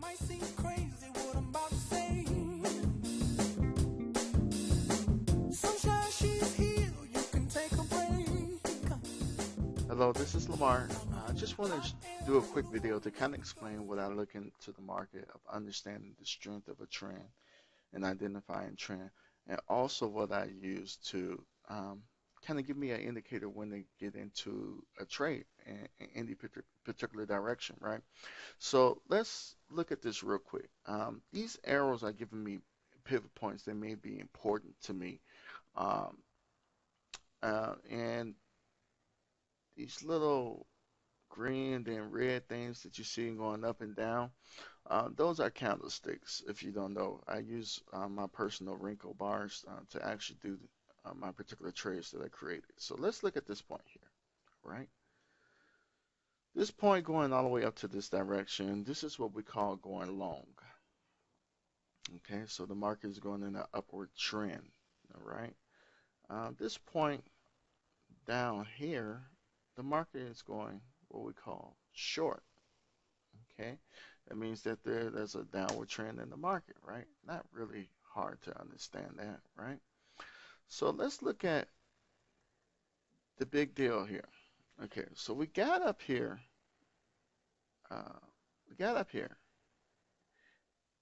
might seem crazy what I'm about to say. Sunshine, she's here, you can take a break. Hello, this is Lamarr. I just want to do a quick video to kind of explain what I look into the market of understanding the strength of a trend and identifying trend, and also what I use to kind of give me an indicator when to get into a trade in any particular direction, right? So let's look at this real quick. These arrows are giving me pivot points that may be important to me. And these little green and red things that you see going up and down, those are candlesticks. If you don't know, I use my personal wrinkle bars to actually do my particular trades that I created. So let's look at this point here, right? This point going all the way up to this direction, this is what we call going long. Okay, so the market is going in an upward trend, all right? This point down here, the market is going what we call short. Okay, that means that there's a downward trend in the market, right? Not really hard to understand that, right? So let's look at the big deal here. Okay, so we got up here,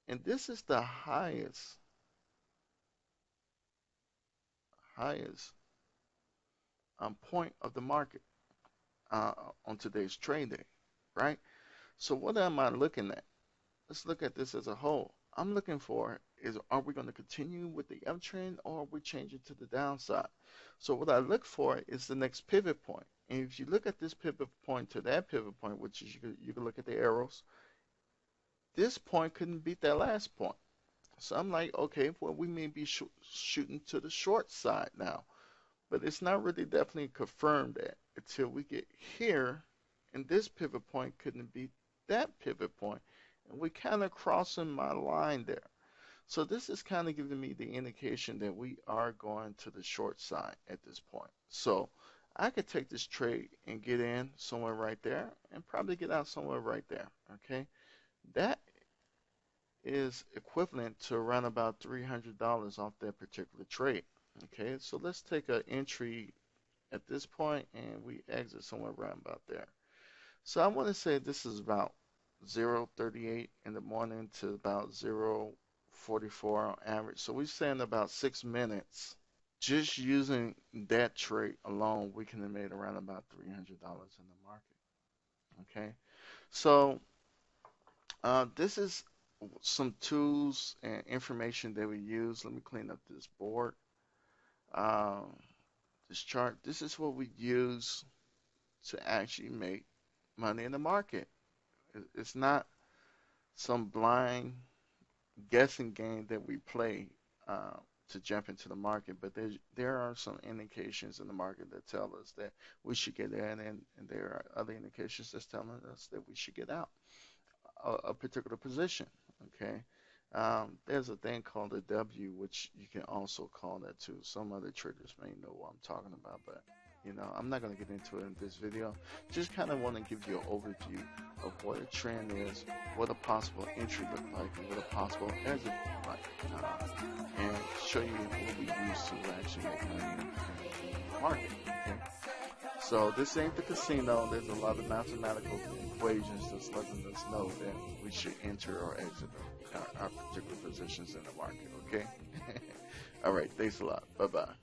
and this is the highest point of the market on today's trade day, right? So what am I looking at? Let's look at this as a whole. I'm looking for is, are we going to continue with the uptrend, or are we changing to the downside? So what I look for is the next pivot point. And if you look at this pivot point to that pivot point, which is you can look at the arrows, this point couldn't beat that last point. So I'm like, okay, well, we may be shooting to the short side now, but it's not really definitely confirmed that until we get here, and this pivot point couldn't beat that pivot point, and we kind of crossing my line there. So this is kind of giving me the indication that we are going to the short side at this point. So I could take this trade and get in somewhere right there and probably get out somewhere right there. Okay, that is equivalent to around about $300 off that particular trade. Okay, so let's take an entry at this point and we exit somewhere around about there. So I want to say this is about 0:38 in the morning to about 0:44 on average. So we're saying about 6 minutes. Just using that trade alone, we can have made around about $300 in the market. Okay, so this is some tools and information that we use. Let me clean up this board. This chart, this is what we use to actually make money in the market. It's not some blind guessing game that we play to jump into the market, but there are some indications in the market that tell us that we should get in, and there are other indications that's telling us that we should get out a particular position. Okay, there's a thing called a W, which you can also call that too. Some other traders may know what I'm talking about, but you know, I'm not going to get into it in this video. Just kind of want to give you an overview of what a trend is, what a possible entry look like, and what a possible exit look like, and show you what we use to actually make money in the market. Okay? So this ain't the casino. There's a lot of mathematical equations that's letting us know that we should enter or exit our particular positions in the market. Okay? All right. Thanks a lot. Bye-bye.